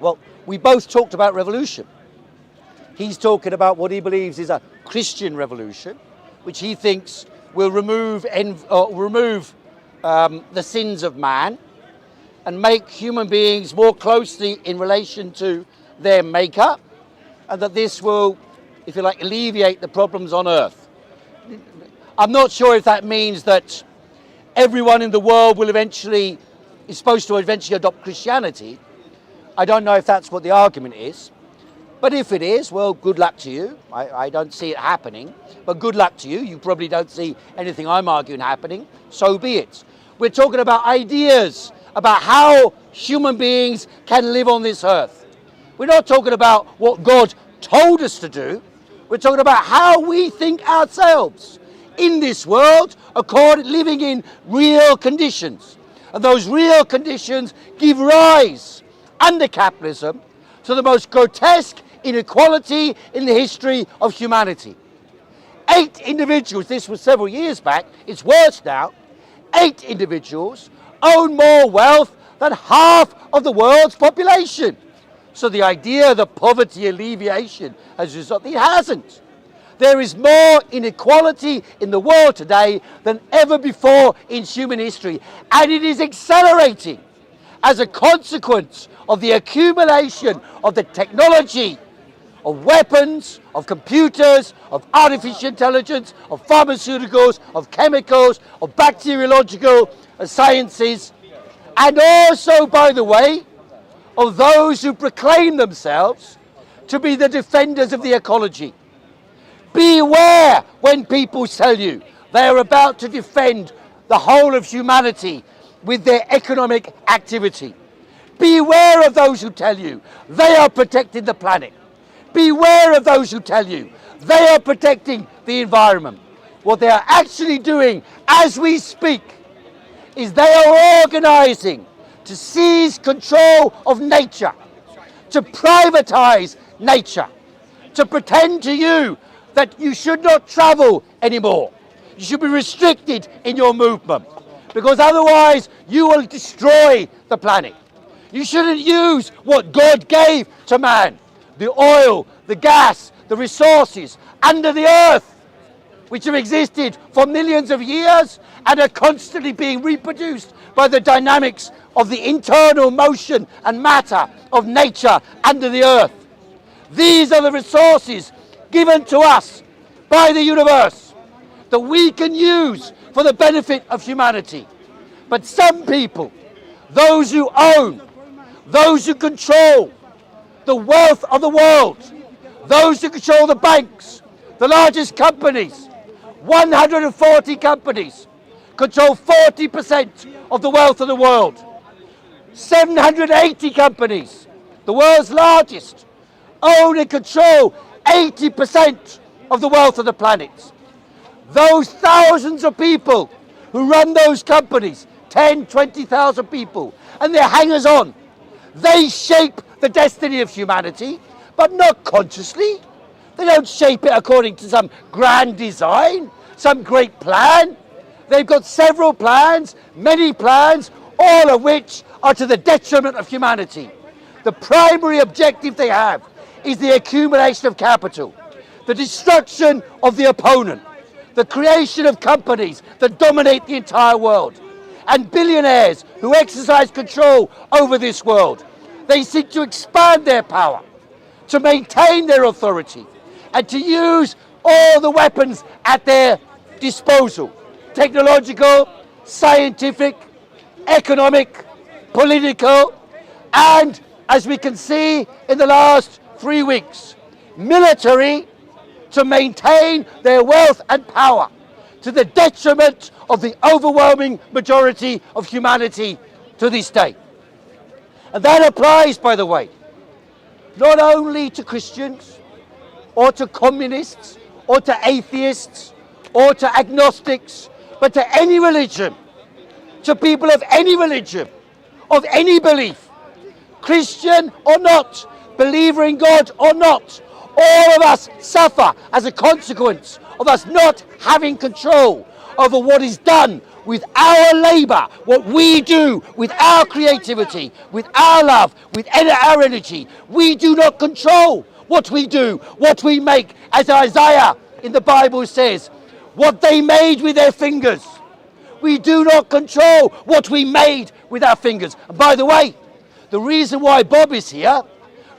Well, we both talked about revolution. He's talking about what he believes is a Christian revolution, which he thinks will remove the sins of man and make human beings more closely in relation to their maker. and that this will, if you like, alleviate the problems on earth. I'm not sure if that means that everyone in the world is supposed to eventually adopt Christianity. I don't know if that's what the argument is. But if it is, well, good luck to you. I don't see it happening, but good luck to you. You probably don't see anything I'm arguing happening. So be it. We're talking about ideas, about how human beings can live on this earth. We're not talking about what God told us to do. We're talking about how we think ourselves in this world, living in real conditions. And those real conditions give rise, under capitalism, to the most grotesque inequality in the history of humanity. 8 individuals, this was several years back, it's worse now, 8 individuals own more wealth than half of the world's population. So the idea that poverty alleviation has resulted, it hasn't. There is more inequality in the world today than ever before in human history, and it is accelerating as a consequence of the accumulation of the technology, of weapons, of computers, of artificial intelligence, of pharmaceuticals, of chemicals, of bacteriological sciences, and also, by the way, of those who proclaim themselves to be the defenders of the ecology. Beware when people tell you they are about to defend the whole of humanity with their economic activity. Beware of those who tell you they are protecting the planet. Beware of those who tell you they are protecting the environment. What they are actually doing as we speak is they are organizing to seize control of nature, to privatize nature, to pretend to you that you should not travel anymore. You should be restricted in your movement, because otherwise you will destroy the planet. You shouldn't use what God gave to man, the oil, the gas, the resources under the earth, which have existed for millions of years and are constantly being reproduced by the dynamics of the internal motion and matter of nature under the earth. These are the resources given to us by the universe that we can use for the benefit of humanity. But some people, those who own, those who control the wealth of the world, those who control the banks, the largest companies, 140 companies control 40% of the wealth of the world. 780 companies, the world's largest, own and control 80% of the wealth of the planet. Those thousands of people who run those companies, 10, 20,000 people, and their hangers-on, they shape the destiny of humanity, but not consciously. They don't shape it according to some grand design, some great plan. They've got several plans, many plans, all of which are to the detriment of humanity. The primary objective they have is the accumulation of capital, the destruction of the opponent, the creation of companies that dominate the entire world, and billionaires who exercise control over this world. They seek to expand their power, to maintain their authority, and to use all the weapons at their disposal: technological, scientific, economic, political, and, as we can see in the last 3 weeks, military, to maintain their wealth and power to the detriment of the overwhelming majority of humanity to this day. And that applies, by the way, not only to Christians or to communists or to atheists or to agnostics, but to any religion, to people of any religion, of any belief, Christian or not, believer in God or not. All of us suffer as a consequence of us not having control over what is done with our labor, what we do with our creativity, with our love, with our energy. We do not control what we do, what we make, as Isaiah in the Bible says, what they made with their fingers. We do not control what we made with our fingers. And by the way, the reason why Bob is here,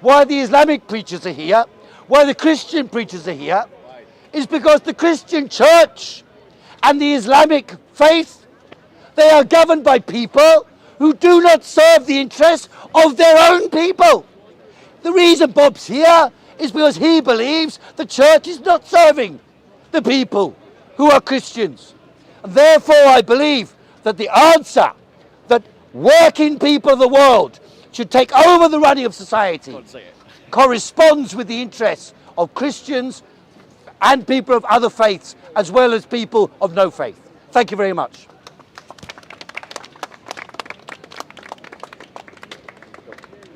why the Islamic preachers are here, why the Christian preachers are here is because the Christian church and the Islamic faith, they are governed by people who do not serve the interests of their own people. The reason Bob's here is because he believes the church is not serving the people who are Christians. And therefore, I believe that the answer that working people of the world should take over the running of society corresponds with the interests of Christians and people of other faiths, as well as people of no faith. Thank you very much.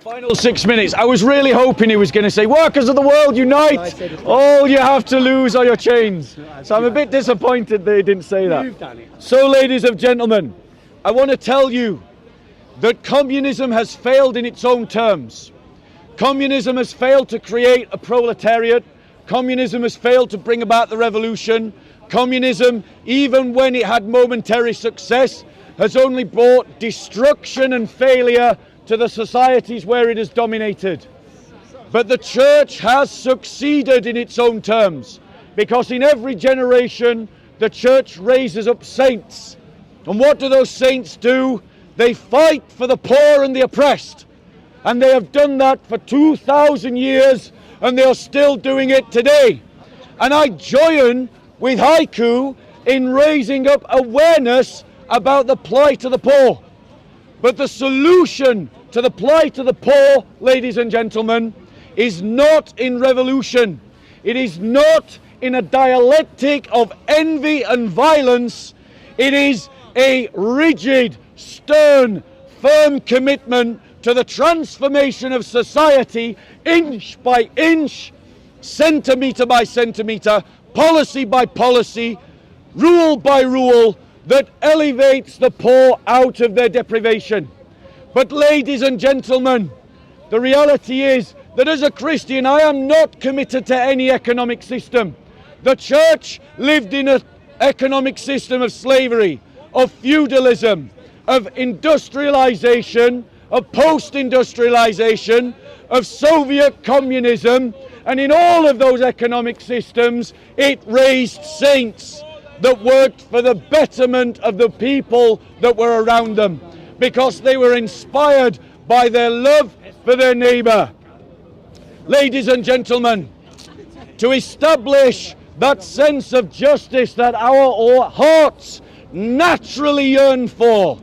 Final 6 minutes. I was really hoping he was going to say, workers of the world, unite! All you have to lose are your chains. So I'm a bit disappointed that he didn't say that. So, ladies and gentlemen, I want to tell you that communism has failed in its own terms. Communism has failed to create a proletariat. Communism has failed to bring about the revolution. Communism, even when it had momentary success, has only brought destruction and failure to the societies where it has dominated. But the church has succeeded in its own terms, because in every generation the church raises up saints. And what do those saints do? They fight for the poor and the oppressed. And they have done that for 2,000 years, and they are still doing it today. And I join with Heiko in raising up awareness about the plight of the poor. But the solution to the plight of the poor, ladies and gentlemen, is not in revolution. It is not in a dialectic of envy and violence. It is a rigid, stern, firm commitment to the transformation of society, inch by inch, centimetre by centimetre, policy by policy, rule by rule, that elevates the poor out of their deprivation. But ladies and gentlemen, the reality is that as a Christian, I am not committed to any economic system. The church lived in an economic system of slavery, of feudalism, of industrialization, of post-industrialization, of Soviet communism, and in all of those economic systems, it raised saints that worked for the betterment of the people that were around them, because they were inspired by their love for their neighbor. Ladies and gentlemen, to establish that sense of justice that our hearts naturally yearn for,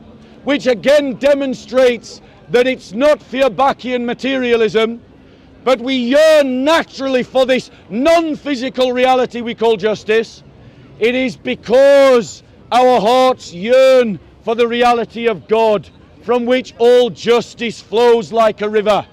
which again demonstrates that it's not Feuerbachkian materialism, but we yearn naturally for this non-physical reality we call justice. It is because our hearts yearn for the reality of God, from which all justice flows like a river.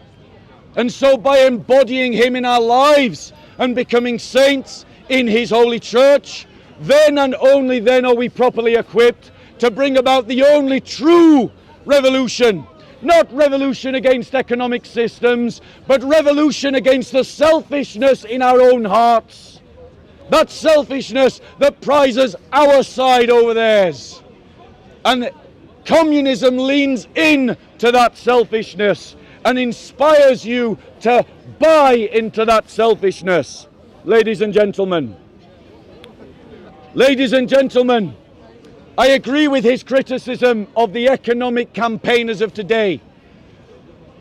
And so by embodying him in our lives and becoming saints in his holy church, then and only then are we properly equipped to bring about the only true revolution. Not revolution against economic systems, but revolution against the selfishness in our own hearts. That selfishness that prizes our side over theirs. And communism leans in to that selfishness and inspires you to buy into that selfishness. Ladies and gentlemen, I agree with his criticism of the economic campaigners of today.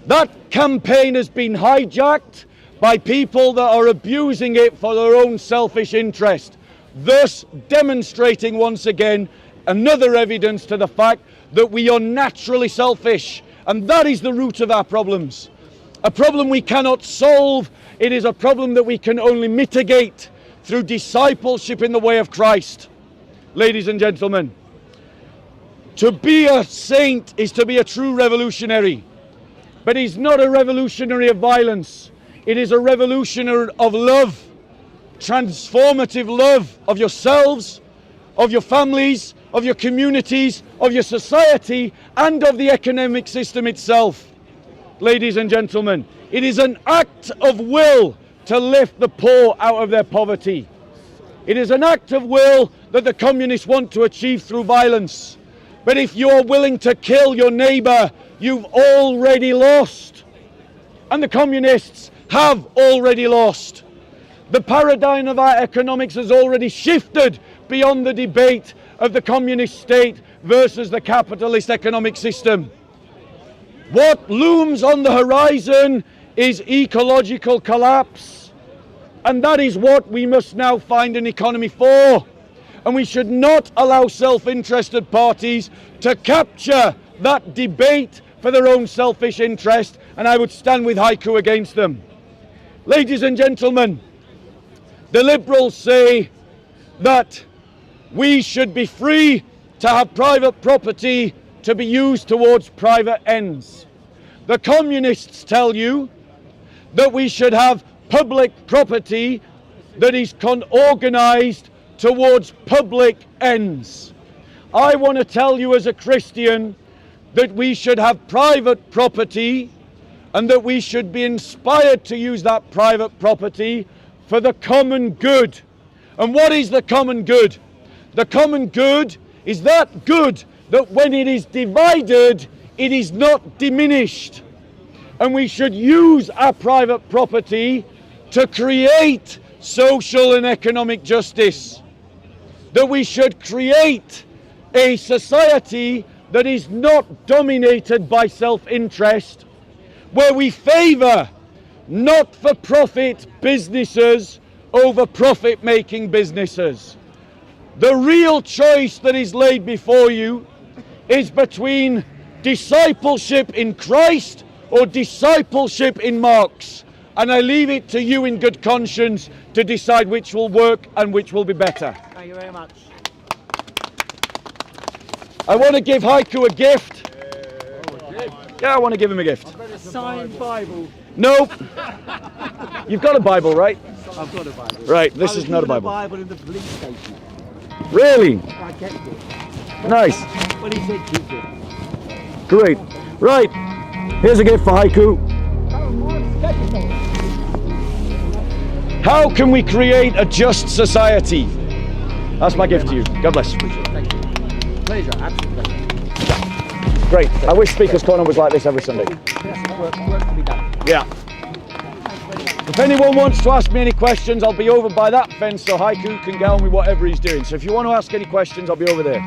That campaign has been hijacked by people that are abusing it for their own selfish interest, thus demonstrating once again another evidence to the fact that we are naturally selfish, and that is the root of our problems. A problem we cannot solve. It is a problem that we can only mitigate through discipleship in the way of Christ. Ladies and gentlemen, to be a saint is to be a true revolutionary, but he's not a revolutionary of violence. It is a revolutionary of love, transformative love of yourselves, of your families, of your communities, of your society, and of the economic system itself. Ladies and gentlemen, it is an act of will to lift the poor out of their poverty. It is an act of will that the communists want to achieve through violence. But if you're willing to kill your neighbor, you've already lost. And the communists have already lost. The paradigm of our economics has already shifted beyond the debate of the communist state versus the capitalist economic system. What looms on the horizon is ecological collapse, and that is what we must now find an economy for. And we should not allow self-interested parties to capture that debate for their own selfish interest, and I would stand with Heiko against them. Ladies and gentlemen, the Liberals say that we should be free to have private property to be used towards private ends. The Communists tell you that we should have public property that is organised towards public ends. I want to tell you as a Christian that we should have private property and that we should be inspired to use that private property for the common good. And what is the common good? The common good is that good that when it is divided, it is not diminished. And we should use our private property to create social and economic justice. That we should create a society that is not dominated by self-interest, where we favour not-for-profit businesses over profit-making businesses. The real choice that is laid before you is between discipleship in Christ or discipleship in Marx. And I leave it to you in good conscience to decide which will work and which will be better. Thank you very much. I want to give Heiko a gift. Yeah, I want to give him a gift. A signed Bible. Nope. You've got a Bible, right? I've got a Bible. Right, this is not a Bible. Bible in the police station. Really? I kept it. Nice. When he said keep it. Great. Right. Here's a gift for Heiko. How can we create a just society? That's my gift to you. God bless. Thank you. Pleasure, absolute pleasure. Great. I wish Speaker's Corner was like this every Sunday. Yes, work to be done. Yeah. If anyone wants to ask me any questions, I'll be over by that fence so Heiko can get on with whatever he's doing. So if you want to ask any questions, I'll be over there.